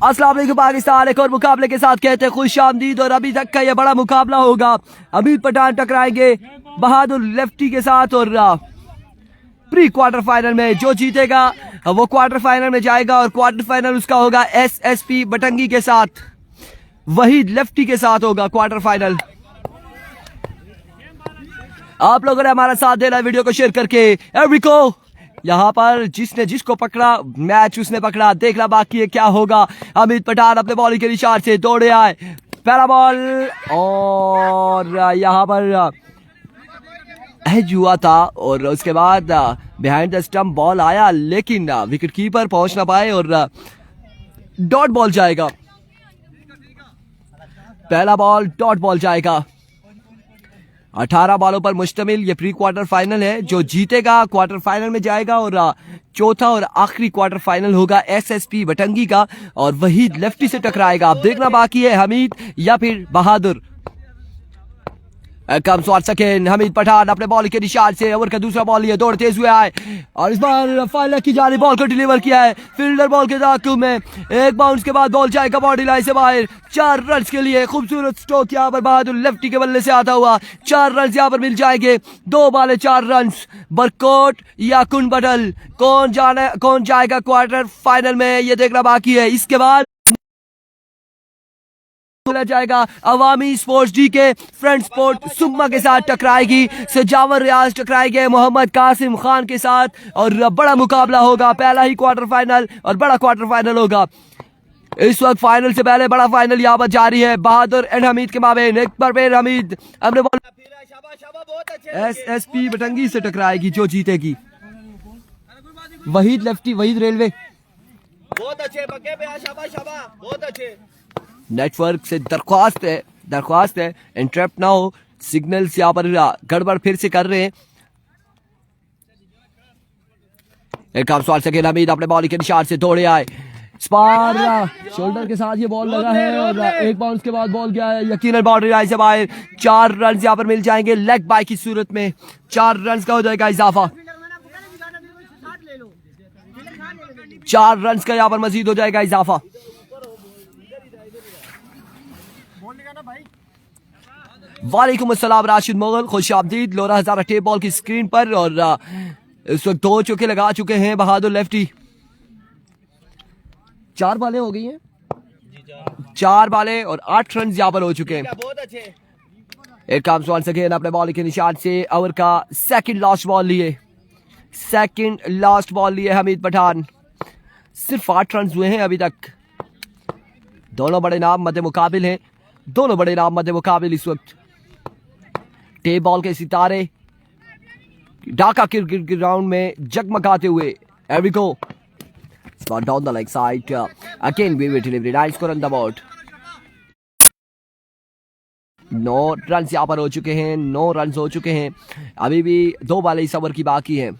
अस्सलाम वालेकुम पाकिस्तान, एक और मुकाबले के साथ कहते हैं खुश आमदीद। और अभी तक का ये बड़ा मुकाबला होगा। हमीद पठान टकराएंगे बहादुर लेफ्टी के साथ और प्री क्वार्टर फाइनल में जो जीतेगा वो क्वार्टर फाइनल में जाएगा और क्वार्टर फाइनल उसका होगा SSP बटंगी के साथ, वहीद लेफ्टी के साथ होगा क्वार्टर फाइनल। आप लोगों ने हमारा साथ देना, वीडियो को शेयर करके। एवरीको यहाँ पर जिसने जिसको पकड़ा मैच उसने पकड़ा, देखना बाकी है क्या होगा। हमीद पठान अपने बॉलिंग के निशान से दौड़े आए, पहला बॉल और यहाँ पर एज हुआ था और उसके बाद बिहाइंड द स्टंप बॉल आया लेकिन विकेट कीपर पहुंच ना पाए और डॉट बॉल जाएगा। पहला बॉल डॉट बॉल जाएगा। 18 बॉलों पर मुश्तमिल ये प्री क्वार्टर फाइनल है। जो जीतेगा क्वार्टर फाइनल में जाएगा और चौथा और आखिरी क्वार्टर फाइनल होगा SSP बटंगी का और वहीद लेफ्टी से टकराएगा। अब देखना बाकी है हमीद या फिर बहादुर। कम स्वाद सेकेंड, हमीद पठान अपने बॉल के निशान से ओवर का दूसरा बॉल लिए दौड़ तेज हुए आए और इस बार फाइनल की जाने बॉल को डिलीवर किया है। फील्डर बॉल के दाखिल में एक बाउंस के बाद बॉल जाएगा बॉडी लाइन से बाहर। 4 रन के लिए खूबसूरत स्ट्रोक यहाँ पर बहादुर लेफ्टी के बल्ले से आता हुआ। 4 रन यहाँ पर मिल जाएंगे। 2 बॉले 4 रन। बरकोट या कुनबटल कौन जाएगा क्वार्टर फाइनल में ये देखना बाकी है। इसके बाद जाएगा अवामी स्पोर्ट्स डी के फ्रंट स्पोर्ट सुम्मा के साथ टकराएगी। सजावर रियाज टकराएंगे मोहम्मद कासिम खान के साथ और बड़ा मुकाबला होगा। पहला ही क्वार्टर फाइनल और बड़ा क्वार्टर फाइनल होगा। इस वक्त फाइनल से पहले बड़ा फाइनल यहाँ पर जारी है बहादुर एंड हमीद के माबेन। एक बार फिर हमीद अपने SSP बटंगी से टकराएगी जो जीतेगी। Waheed lefty, Waheed railway. बहुत अच्छे पक्के पे शाबाश बहुत अच्छे। नेटवर्क से दरख्वास्त है इंटरप्ट ना हो। सिग्नल्स यहाँ पर गड़बड़ फिर से कर रहे हैं। एक काम सवाल सेकेंड, हमीद अपने बॉल के निशान से दौड़े आए। स्पार शोल्डर के साथ ये बॉल लगा है और एक बाउंस के बाद बॉल गया है यकीनन बाउंड्री लाइन से बाहर। 4 रन यहाँ पर मिल जाएंगे लेग बाय की सूरत में। 4 रन का हो जाएगा इजाफा। 4 रन का यहाँ पर मजीद हो जाएगा इजाफा। वालेकुम अस्सलाम राशिद मोगल, खुश आमदीद। लोरा हजारा टेप बॉल की स्क्रीन पर और इस वक्त 2 चौके लगा चुके हैं बहादुर लेफ्टी। 4 बालें हो गई हैं, 4 बालें और 8 रन यहाँ पर हो चुके हैं। बहुत अच्छे। एक काम सवाल सके अपने बॉल के निशान से ओवर का सेकंड लास्ट बॉल लिए हमीद पठान। सिर्फ 8 रन हुए हैं अभी तक। दोनों बड़े नाम मध्य मुकाबिल हैं, दोनों बड़े नाम मध्य मुकाबिल इस वक्त। टेप बॉल के सितारे ढाका क्रिकेट ग्राउंड में जगमगाते हुए। Here we go. Spot down the leg side. Again we will delivery. Nice score on the board. 9 run यहाँ पर हो चुके हैं। 9 रन हो चुके हैं। अभी भी 2 बालें इस ओवर की बाकी हैं।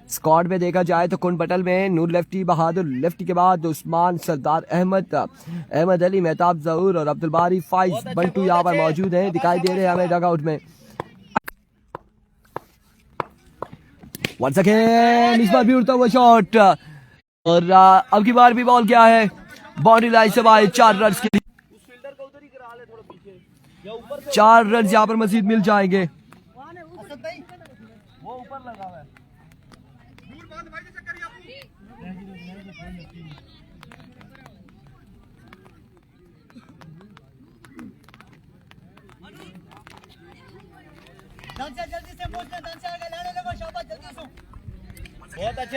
स्क्वाड में देखा जाए तो कुन बटल में नूर लेफ्टी, बहादुर लेफ्टी के बाद उस्मान, सरदार अहमद अली, मेहताब जहूर और अब्दुल बारी फाइज बंटू यहाँ पर मौजूद हैं, दिखाई दे रहे हैं हमें डगआउट में। वंस अगेन इस बार भी उड़ता हुआ शॉट और अब की बार भी बॉल क्या है बाउंड्री लाइन से बाहर। 4 रन के लिए 4 रन यहाँ पर मजीद मिल जाएंगे।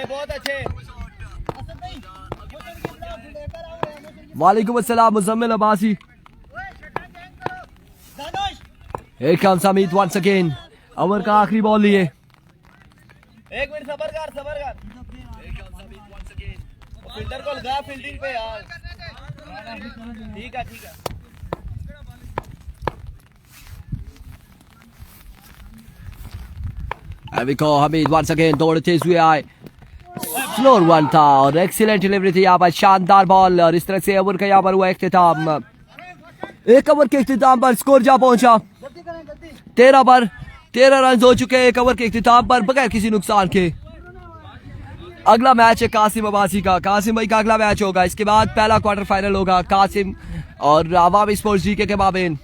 बहुत अच्छे। वालेकुम अस्सलाम Muzammil Abbasi. Here comes Hamid once again. Over का आखिरी बॉल लिए। 1 मिनट सबर कर। फील्डर को लगा फील्डिंग पे यार। ठीक है। हमीद once again दौड़ते हुए आए। स्लोर वन था और एक्सीलेंट डिलीवरी थी यहाँ पर। शानदार बॉल और इस तरह से ओवर का यहाँ पर हुआ इख्तिताम। 1 ओवर के इख्तिताम पर स्कोर जा पहुंचा 13 पर 13 रन हो चुके हैं 1 ओवर के इख्तिताम पर बगैर किसी नुकसान के। अगला मैच है कासिम अब्बासी का। कासिम भाई का अगला मैच होगा, इसके बाद पहला क्वार्टर फाइनल होगा कासिम और अवामी स्पोर्ट्स जीके के माबेन।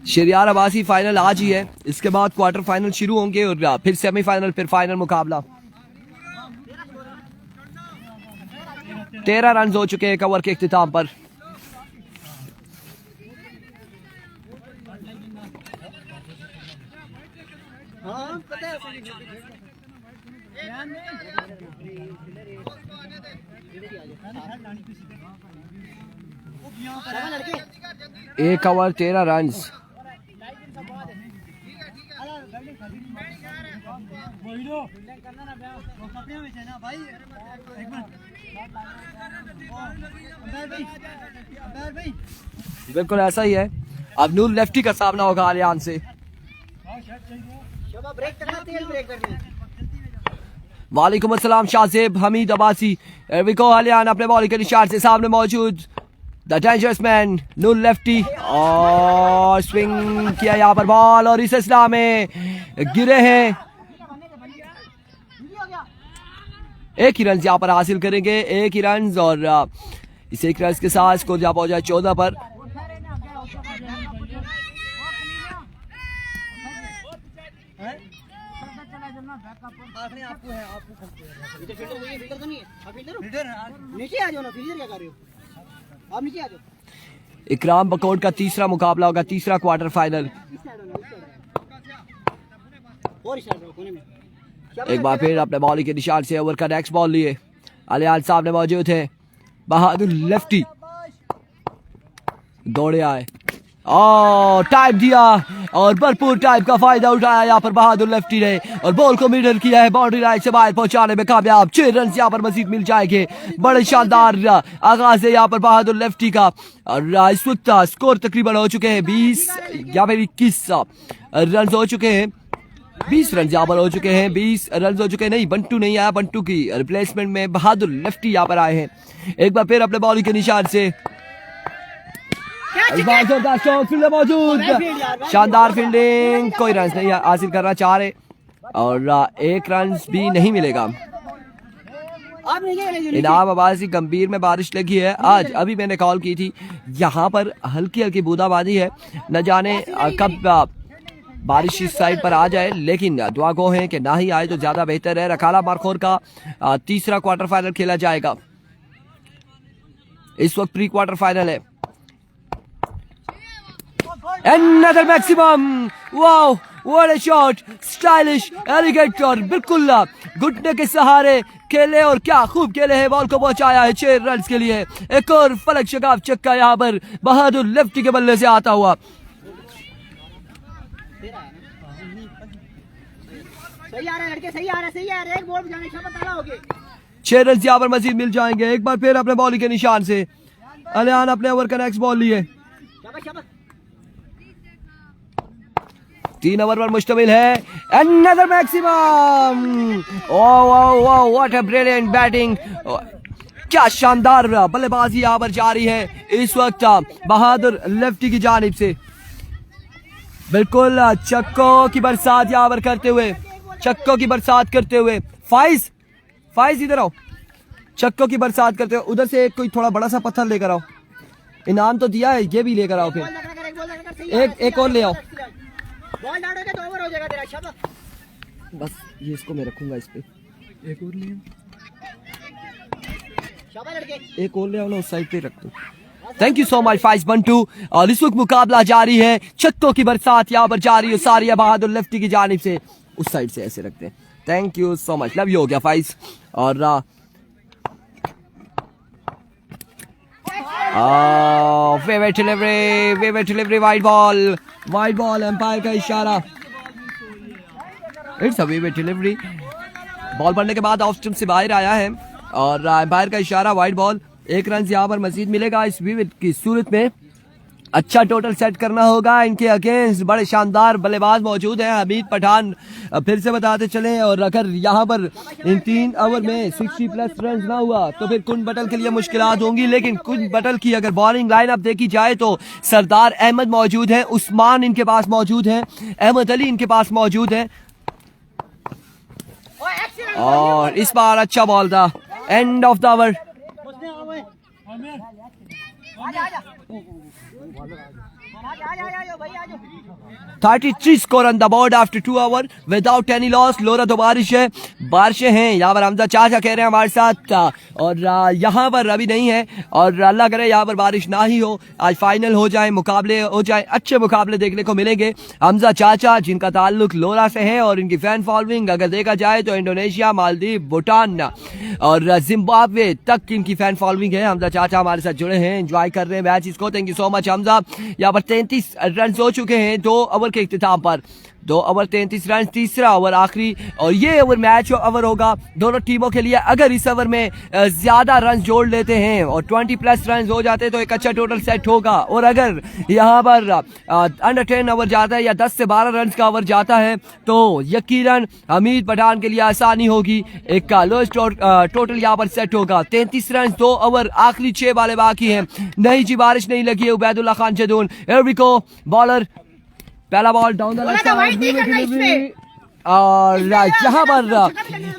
शहरियार अब्बासी फाइनल आज ही है, इसके बाद क्वार्टर फाइनल शुरू होंगे और फिर सेमीफाइनल, फिर फाइनल मुकाबला। 13 रन हो चुके हैं कवर के इख्तिताम पर। एक ओवर 13 रन। बिल्कुल ऐसा ही है। अब नूर लेफ्टी का सामना होगा आलियान से। वालेकुम अस्सलाम शाहजेब हमीद अब्बासी। विको आलियान अपने बॉलिंग के निशान से सामने मौजूद the dangerous man Noor lefty, और स्विंग किया यहाँ पर बॉल और इस सिलसिला में गिरे हैं। एक ही रन यहाँ पर हासिल करेंगे, एक ही रन, और इस एक रन के साथ स्कोर जहाँ पहुंचा 14 पर। इकराम बकोट का तीसरा मुकाबला होगा, तीसरा क्वार्टर फाइनल। एक बार फिर अपने बॉलिंग के निशान से ओवर का नेक्स्ट बॉल लिए अलियान सामने मौजूद है। बहादुर लेफ्टी दौड़े आए और टाइम दिया और भरपूर टाइम का फायदा उठाया यहाँ पर बहादुर लेफ्टी ने और बॉल को मिडल किया है, बाउंड्री लाइन से बाहर पहुंचाने में कामयाब। 6 रन यहाँ पर मजीद मिल जाएंगे। बड़े शानदार आगाज है यहाँ पर बहादुर लेफ्टी का और इस वक्त स्कोर तकरीबन हो चुके हैं 20 या फिर 21 रन हो चुके हैं। 20 रन यहाँ पर हो चुके हैं, 20 रन हो चुके हैं। नहीं, बंटू नहीं आया, बंटू की रिप्लेसमेंट में बहादुर लेफ्टी यहाँ पर आए हैं। एक बार फिर अपने बॉलिंग के निशान से जोरदार स्ट्रोक, फील्डर मौजूद, शानदार फील्डिंग, कोई रन नहीं हासिल करना चाह रहे और एक रन भी नहीं मिलेगा। इनाम अब्बासी गंभीर में बारिश लगी है आज, अभी मैंने कॉल की थी। यहाँ पर हल्की हल्की बूंदाबांदी है, न जाने कब बारिश इस साइड पर आ जाए, लेकिन दुआ गो है कि ना ही आए तो ज्यादा बेहतर है। रखाला मारखोर का तीसरा क्वार्टर फाइनल खेला जाएगा। इस वक्त प्री क्वार्टर फाइनल है। Another maximum! Wow! What a shot! Stylish, elegant और बिल्कुल घुटने के सहारे खेले और क्या खूब खेले हैं। बॉल को पहुंचाया है 6 रन के लिए। एक और फलक शगाफ चक्का यहाँ पर बहादुर लेफ्टी के बल्ले से आता हुआ। सही आ रहा है लड़के, सही आ रहा है, सही आ रहा है। एक बॉल बजाने का पता होगे। 6 रन यहाँ पर मजीद मिल जाएंगे। एक बार फिर अपने बॉलिंग के निशान से अलियान अपने ओवर का नेक्स्ट बॉल लिए। 3 ओवर पर मुश्तमिल है। Another maximum! Oh, what a brilliant batting! क्या शानदार बल्लेबाजी यहाँ पर जारी है इस वक्त बहादुर लेफ्टी की जानिब से। बिल्कुल छक्कों की बरसात यहाँ पर करते हुए, छक्कों की बरसात करते हुए। फाइज इधर आओ। छक्कों की बरसात करते हुए उधर से कोई थोड़ा बड़ा सा पत्थर लेकर आओ। इनाम तो दिया है, ये भी लेकर आओ। फिर एक और ले आओ। बॉल डालोगे तो ओवर हो जाएगा तेरा। शाबाश। बस ये इसको मैं रखूंगा इस पे। एक और ले, शाबाश लड़के। एक और ले आओ ना, उस साइड पे रख दो। Thank you so much Faiz Bantu. और इस वक्त मुकाबला जारी है, छक्कों की बरसात यहाँ पर जारी है। सारिया बहादुर लेफ्टी की जानिब से उस साइड से ऐसे रखते हैं। Thank you so much, love you हो गया फाइज। और favourite delivery, wide ball, umpire का इशारा। It's a favourite delivery. Ball पड़ने के बाद ऑफ स्टंप से बाहर आया है और एम्पायर का इशारा, वाइड बॉल। 1 रन यहाँ पर मजीद मिलेगा इस विकेट की सूरत में। अच्छा टोटल सेट करना होगा। इनके अगेंस्ट बड़े शानदार बल्लेबाज मौजूद हैं हमीद पठान। फिर से बताते चले, और अगर यहाँ पर इन 3 ओवर में 60 प्लस रन ना हुआ तो फिर कुन बटल के लिए मुश्किलात होंगी। लेकिन कुन बटल की अगर बॉलिंग लाइनअप देखी जाए तो सरदार अहमद मौजूद है, उस्मान इनके पास मौजूद है, अहमद अली इनके पास मौजूद है। और इस बार अच्छा बॉल था, एंड ऑफ द ओवर। भाई आ जाओ 33 score on the board after 2 over without any loss. लोरा तो बारिशें हैं यहाँ पर। हमजा चाचा कह रहे हैं हमारे साथ, और यहाँ पर अभी नहीं है, और अल्लाह करे यहाँ पर बारिश ना ही हो, आज फाइनल हो जाए, मुकाबले हो जाए, अच्छे मुकाबले देखने को मिलेंगे। हमजा चाचा जिनका ताल्लुक लोरा से है, और इनकी फैन फॉलोइंग अगर देखा जाए तो इंडोनेशिया, मालदीव, भूटान और जिम्बाब्वे तक इनकी फैन फॉलोइंग है। हमजा चाचा हमारे साथ जुड़े हैं, एंजॉय कर रहे हैं मैच इसको। Thank you so much Hamza. यहाँ पर 33 रन हो चुके हैं 2 ओवर के इख्तिताम पर। 2 ओवर 33 रन, तीसरा ओवर आखिरी, और ये ओवर मैच ओवर होगा दोनों टीमों के लिए। अगर इस ओवर में ज्यादा रन जोड़ लेते हैं और 20 प्लस रन हो जाते हैं तो एक अच्छा टोटल सेट होगा। और अगर यहाँ पर अंडर 10 ओवर जाता है या 10 से 12 रन का ओवर जाता है तो यकीनन हमीद पठान के लिए आसानी होगी। एक लोएस्ट टोटल यहाँ पर सेट होगा 33 रन, 2 ओवर, आखिरी 6 बालें बाकी हैं। नहीं जी, बारिश नहीं लगी है। उबैदुल्ला खान जदून, एरिको बॉलर, पहला ball down the left side, और यहाँ पर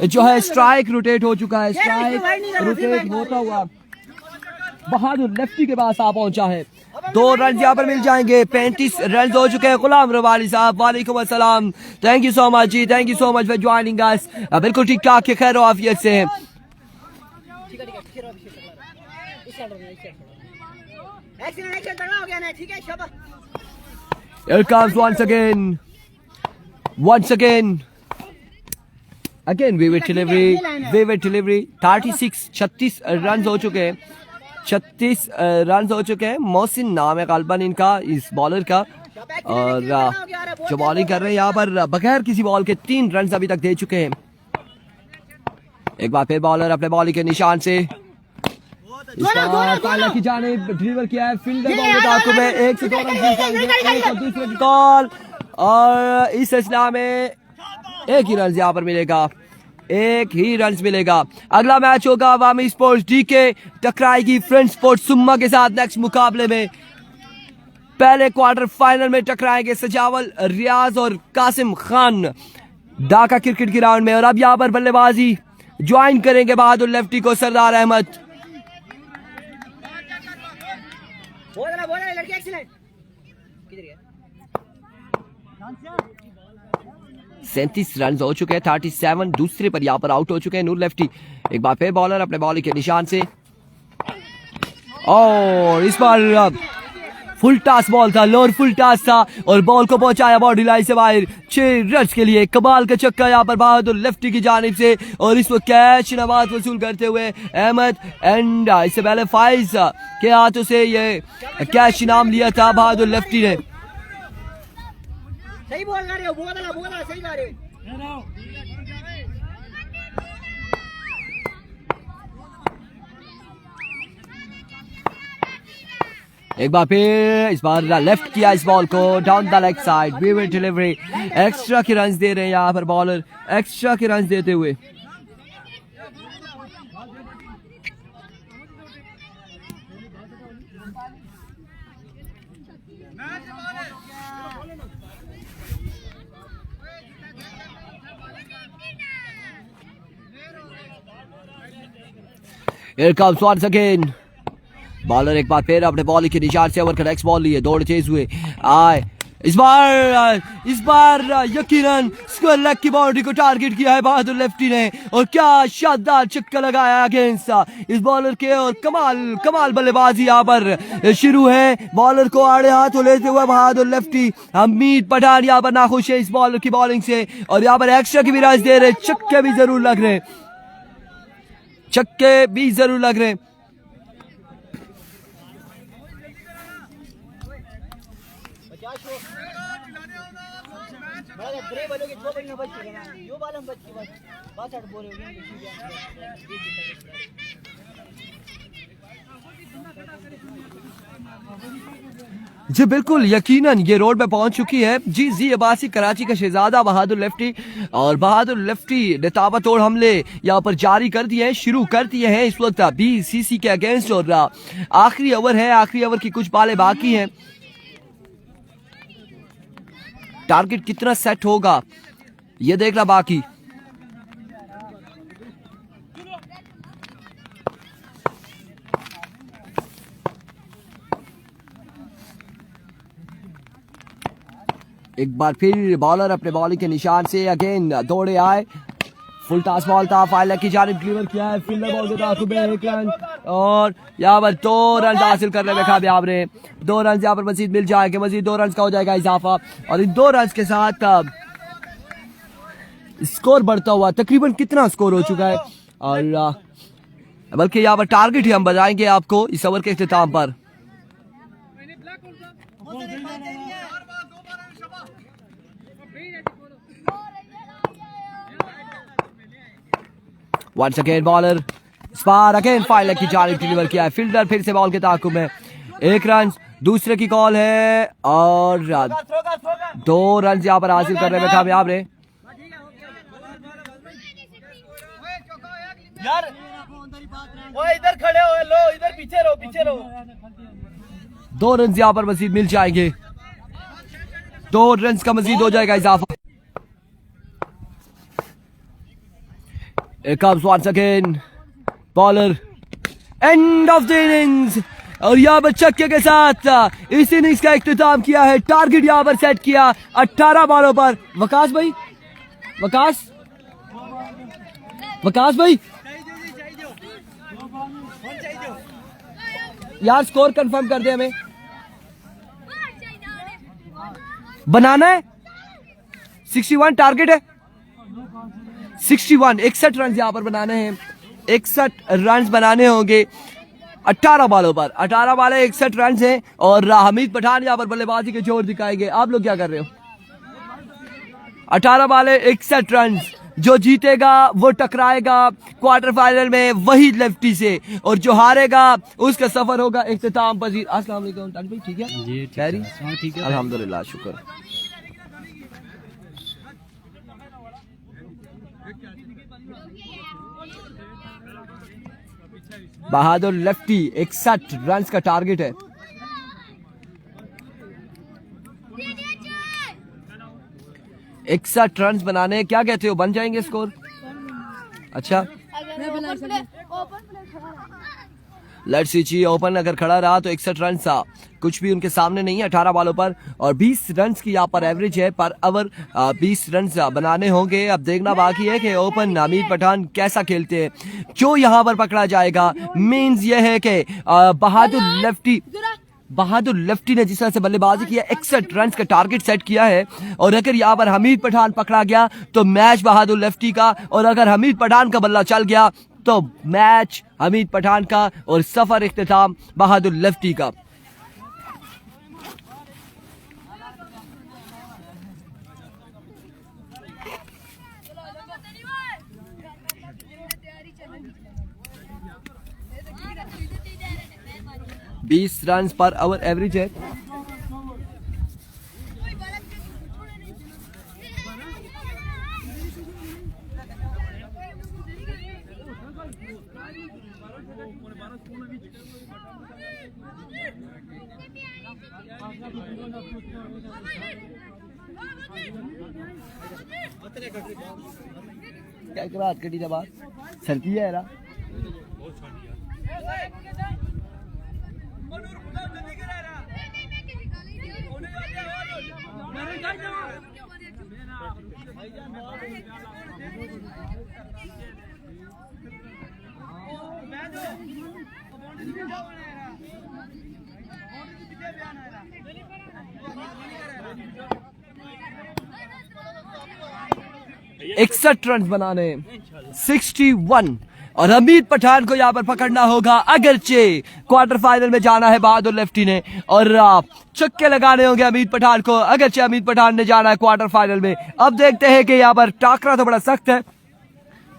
जो है स्ट्राइक रोटेट हो चुका है। स्ट्राइक रोटेट होता हुआ बहादुर लेफ्टी के पास आ पहुंचा है। 2 रन यहाँ पर मिल जाएंगे। 35 रन हो चुके हैं। गुलाम रवाली साहब, वालेकुम अस्सलाम, thank you so much ji, thank you so much for joining us. बिल्कुल ठीक ठाक के खैर आफियत से हैं। Here comes once again, vivid delivery, 36 run हो चुके हैं। 36 रन हो चुके हैं। मोहसिन नाम है गालबन इनका, इस बॉलर का, और जो बॉलिंग कर रहे हैं यहाँ पर बगैर किसी बॉल के 3 रन अभी तक दे चुके हैं। एक बार फिर बॉलर अपने बॉलिंग के निशान से की जानिब डिलीवर किया है। फील्डर बॉल बताते में 1 से 2 रन एक और दूसरे की कॉल, और इस सिलसिला में 1 ही रन यहाँ पर मिलेगा, 1 ही रन मिलेगा। अगला मैच होगा अवामी स्पोर्ट्स डीके टकराएगी फ्रेंड्स स्पोर्ट्स सुम्मा के साथ नेक्स्ट मुकाबले में। पहले क्वार्टर फाइनल में टकराएंगे सजावल रियाज और कासिम खान ढाका क्रिकेट ग्राउंड में। और अब यहाँ पर बल्लेबाजी ज्वाइन करेंगे बहादुर लेफ्टी को सरदार अहमद। लड़के एक्सीलेंट 37 रन हो चुके हैं। 37 दूसरे पर यहाँ पर आउट हो चुके हैं नूर लेफ्टी। एक बार फिर बॉलर अपने बॉलिंग के निशान से, और इस बार फुल टास बॉल था, लोअर फुल टास था, और बॉल को पहुंचाया बॉडी लाइन से बाहर 6 रन के लिए। कमाल का छक्का यहाँ पर बहादुर लेफ्टी की जानिब से, और इस वक्त कैच नवाज वसूल करते हुए अहमद, एंड इससे पहले फाइज के हाथों से ये कैच इनाम लिया था बहादुर लेफ्टी ने। सही बॉल कर रहे हो, बोला सही कर रहे हो। एक बार फिर इस बार लेफ्ट किया इस बॉल को down the leg side, vivid delivery. Extra के रन दे रहे हैं यहाँ पर बॉलर, एक्स्ट्रा के रन देते हुए। Here comes once again. Bowler एक बार फिर अपने बॉलिंग के निशान से ओवर का नेक्स्ट बॉल लिए दौड़ तेज हुए आए। इस बार यकीनन स्क्वायर लेग की बाउंड्री को टारगेट किया है बहादुर लेफ्टी ने, और क्या शानदार छक्का लगाया अगेंस्ट इस बॉलर के। और कमाल बल्लेबाजी यहाँ पर शुरू है। बॉलर को आड़े हाथों लेते हुए बहादुर लेफ्टी। हमीद पठान यहाँ पर नाखुश है इस बॉलर की बॉलिंग से, और यहाँ पर एक्स्ट्रा की भी राज दे रहे, छक्के भी जरूर लग रहे, छक्के भी जरूर लग रहे। जी बिल्कुल, यकीनन ये रोड पे पहुंच चुकी है। जी अब्बासी कराची का शहजादा बहादुर लेफ्टी, और बहादुर लेफ्टी ने ताबड़तोड़ हमले यहाँ पर जारी कर दिए हैं, शुरू कर दिए हैं इस वक्त BCC के अगेंस्ट। और आखिरी ओवर है, आखिरी ओवर की कुछ बालें बाकी हैं। टारगेट कितना सेट होगा ये देखना बाकी। एक बार फिर बॉलर अपने बॉलिंग के निशान से अगेन दौड़े आए। फुल टॉस बॉल था, फाइल की जानिब डिलीवर किया है, फील्डर बॉल के ताकुब में 1 रन, और यहाँ पर 2 रन हासिल करने में कामयाब रहे। 2 रन यहाँ पर मजीद मिल जाएंगे, मजीद 2 रन का हो जाएगा इजाफा, और इन 2 रन के साथ स्कोर बढ़ता हुआ तकरीबन कितना स्कोर हो चुका है, और बल्कि यहाँ पर टारगेट ही हम बताएंगे आपको इस ओवर के इख्तिताम पर। वंस अगेन बॉलर स्पार अगेन फाइल की जानिब डिलीवर किया है, फील्डर फिर से बॉल के ताकुब में 1 रन, दूसरे की कॉल है, और 2 रन यहाँ पर हासिल करने में कामयाब रहे। यार वो इधर खड़े हो, लो इधर पीछे रहो 2 रन यहाँ पर मजीद मिल जाएंगे, 2 रन का मजीद हो जाएगा इजाफा। once again bowler end of the innings, और यहाँ पर छक्के के साथ इस इनिंग्स का इख्तिताम किया है। टारगेट यहाँ पर सेट किया 18 बॉलों पर। वकास भाई यार स्कोर कंफर्म कर दे, हमें बनाना है। 61 टारगेट है, 61 रन यहाँ पर बनाने हैं, 61 रन बनाने होंगे 18 बॉलों पर। 18 बॉलें 61 रन हैं, और हमीद पठान यहाँ पर बल्लेबाजी के जोर दिखाएंगे। आप लोग क्या कर रहे हो? 18 बॉलें 61 रन, जो जीतेगा वो टकराएगा क्वार्टर फाइनल में वही लेफ्टी से, और जो हारेगा उसका सफर होगा इख्तिताम पजीर। अस्सलाम वालेकुम ताज भाई, ठीक है जी? ठीक है अल्हम्दुलिल्लाह, शुक्र। बहादुर लेफ्टी 61 रन का टारगेट है। इकसठ रन बनाने, क्या कहते हो, बन जाएंगे स्कोर? अच्छा, लेट्स सी जी, ओपन अगर खड़ा रहा तो 61 रन सा कुछ भी उनके सामने नहीं है 18 बॉलों पर, और 20 रन की यहाँ पर एवरेज है पर ओवर। 20 रन बनाने होंगे। अब देखना बाकी है कि ओपन हमीद पठान कैसा खेलते हैं। जो यहाँ पर पकड़ा जाएगा मीन्स ये है कि बहादुर लेफ्टी ने जिस तरह से बल्लेबाजी किया 61 रन का टारगेट सेट किया है, और अगर यहाँ पर हमीद पठान पकड़ा गया तो मैच बहादुर लेफ्टी का, और अगर हमीद पठान का बल्ला चल गया तो मैच हमीद पठान का, और सफर इख्तिताम बहादुर लेफ्टी का। बीस रन पर ओवर एवरेज है। क्या करा कटी दबा सर्दी है ना। इकसठ रन बनाने 61, और हमीद पठान को यहाँ पर पकड़ना होगा अगरचे क्वार्टर फाइनल में जाना है बहादुर लेफ्टी ने, और छक्के लगाने होंगे हमीद पठान को अगरचे हमीद पठान ने जाना है क्वार्टर फाइनल में। अब देखते हैं कि यहाँ पर टाकरा तो बड़ा सख्त है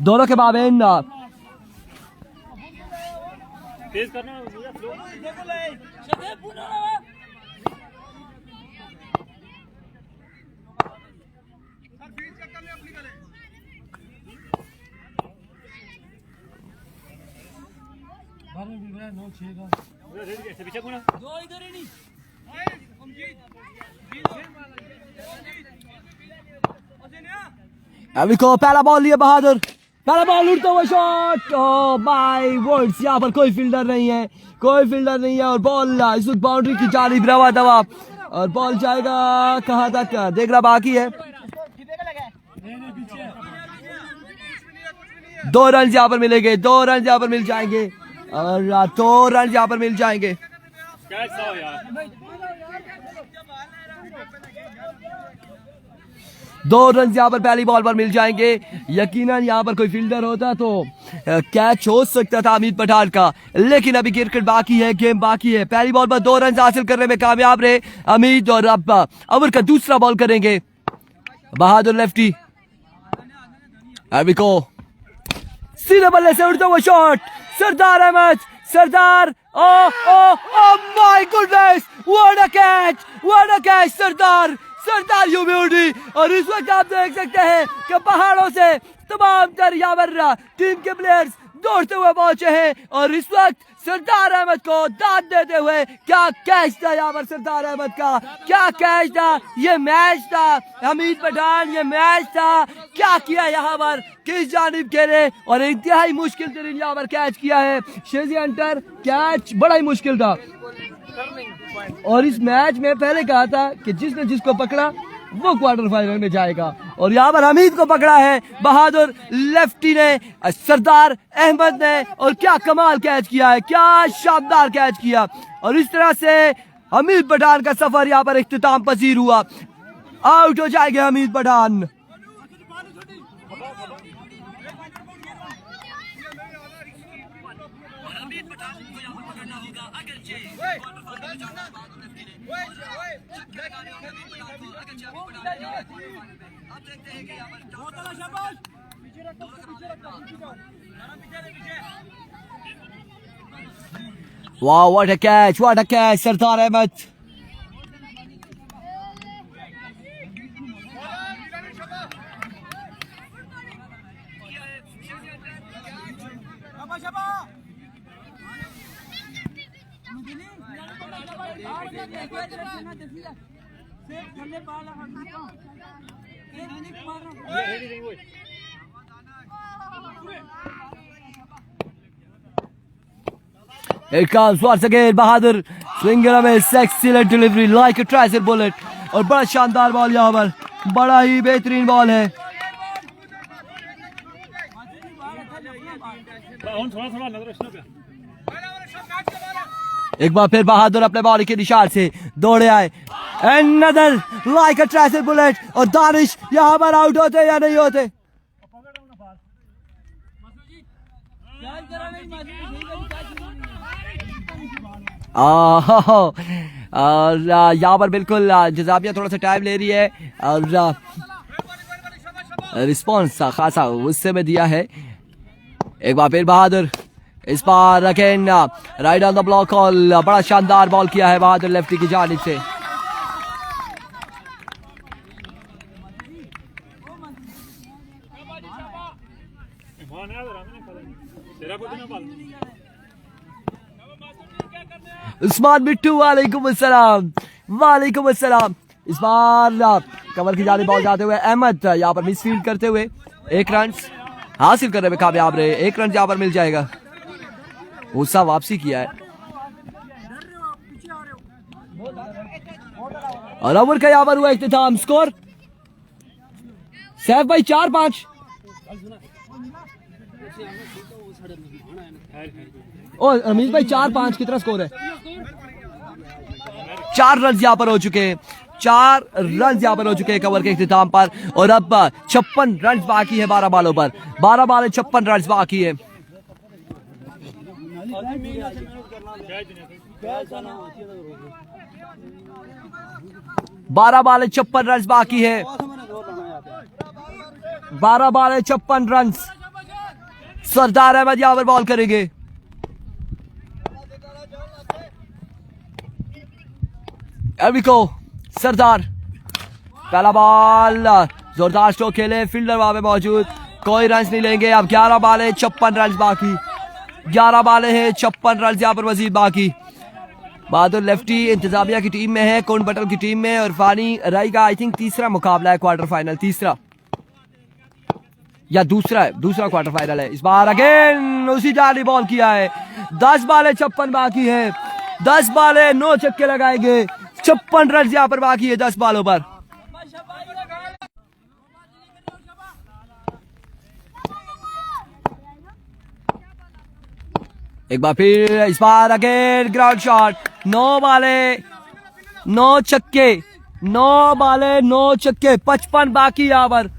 दोनों के माबेन। विको पहला बॉल लिया बहादुर, पहला बॉल उड़ता हुआ शॉट, ओह माय वर्ड्स, यहाँ पर कोई फील्डर नहीं है, कोई फील्डर नहीं है और बॉल इस वक्त बाउंड्री की जानिब रवा दवा और बॉल जाएगा कहां तक देखना बाकी है। 2 रन यहाँ पर मिलेंगे, 2 रन यहाँ पर मिल जाएंगे और 2 रन यहाँ पर मिल जाएंगे। 2 रन यहाँ पर पहली बॉल पर मिल जाएंगे। यकीनन यहाँ पर कोई फील्डर होता तो कैच हो सकता था अमित पठान का, लेकिन अभी क्रिकेट बाकी है, गेम बाकी है। पहली बॉल पर 2 रन हासिल करने में कामयाब रहे अमित और अब ओवर का दूसरा बॉल करेंगे बहादुर लेफ्टी। अभी को सीधे बल्ले से उड़ता हुआ shot, Sardar Ahmed, Sardar, oh my goodness, what a catch Sardar, Sardar यूं भी उड़ी और इस वक्त आप देख सकते हैं कि पहाड़ों से तमाम तर यहाँ पर टीम के प्लेयर्स दौड़ते हुए पहुंचे हैं और इस वक्त सरदार अहमद को दाद देते हुए, क्या कैच था यहाँ पर सरदार अहमद का, क्या कैच था, ये मैच था हमीद पठान, ये मैच था, क्या किया यहाँ पर, किस जानिब खेले और इंतहाई मुश्किल तरीन यहाँ पर कैच किया है शेजी हंटर, कैच बड़ा ही मुश्किल था। और इस मैच में पहले कहा था कि जिसने जिसको पकड़ा वो क्वार्टर फाइनल में जाएगा और यहाँ पर हमीद को पकड़ा है बहादुर लेफ्टी ने, सरदार अहमद ने और क्या कमाल कैच किया है, क्या शानदार कैच किया और इस तरह से हमीद पठान का सफर यहाँ पर इख्तिताम पसीर हुआ। आउट हो जाएंगे Hamid Pathan. Wow, what a catch, Sardar Ahmed. Here comes once again Bahadur, swinger में एक्सीलेंट डिलीवरी लाइक अ ट्राइसिल बुलेट और बड़ा शानदार बॉल यहाँ पर, बड़ा ही बेहतरीन बॉल है। एक बार फिर बहादुर अपने बॉल के निशान से दौड़े आए, अनदर लाइक अ ट्राइसिल बुलेट और दानिश यहाँ पर आउट होते या नहीं होते। और यहाँ पर बिल्कुल जजाबिया थोड़ा सा टाइम ले रही है और रिस्पॉन्स खासा उससे में दिया है। एक बार फिर बहादुर, इस बार again right on the block call, बड़ा शानदार बॉल किया है बहादुर लेफ्टी की जानिब से। उस्मान बिट्टू वालेकुम अस्सलाम, वालेकुम अस्सलाम। इस बार कवर की जानिब बॉल जाते हुए अहमद यहाँ पर मिसफील्ड करते हुए 1 रन हासिल करने में कामयाब रहे। 1 रन यहाँ पर मिल जाएगा, गुस्सा वापसी किया है और ओवर का यहाँ पर हुआ इख्तिताम। स्कोर सैफ भाई 4-5 और अमीर भाई 4-5 कितना स्कोर है? 4 रन यहाँ पर हो चुके हैं, 4 रन यहाँ पर हो चुके हैं कवर के इख्तिताम पर और अब 56 रन बाकी है 12 बॉलों पर, 12 बॉल 56 रन बाकी है। बारह बॉल 56 रन बाकी है, 12 बॉल 56 रन। सरदार अहमद यहाँ पर बॉल करेंगे। एविको सरदार, पहला बॉल, जोरदार स्ट्रोक खेले, फील्डर वहां पे मौजूद, कोई रन नहीं लेंगे। अब 11 बॉल 56 रन बाकी। 11 बालें हैं, 56 रन यहाँ पर मजीद बाकी। बहादुर लेफ्टी इंतजामिया की टीम में है, कौन बटल की टीम में, और फानी राई का आई थिंक तीसरा मुकाबला है, क्वार्टर फाइनल, तीसरा या दूसरा है, दूसरा क्वार्टर फाइनल है। इस बार अगेन उसी जाली बॉल किया है। 10 बालें 56 बाकी है, 10 बालें 9 छक्के लगाएंगे, 56 रन यहाँ पर बाकी है 10 बालों पर। एक बार फिर इस बार अगेन ग्राउंड शॉट, 9 बालें 9 छक्के, 9 बालें 9 छक्के, 55 बाकी यहाँ पर।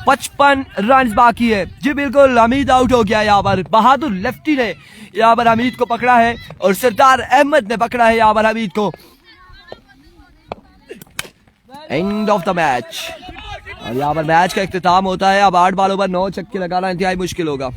55 रन बाकी है जी, बिल्कुल। हमीद आउट हो गया यहाँ पर, बहादुर लेफ्टी ने यहाँ पर हमीद को पकड़ा है और सरदार अहमद ने पकड़ा है यहाँ पर हमीद को। एंड ऑफ द मैच, और यहाँ पर मैच का इख्तिताम होता है। अब 8 बालों पर 9 छक्के लगाना इंतहाई मुश्किल होगा।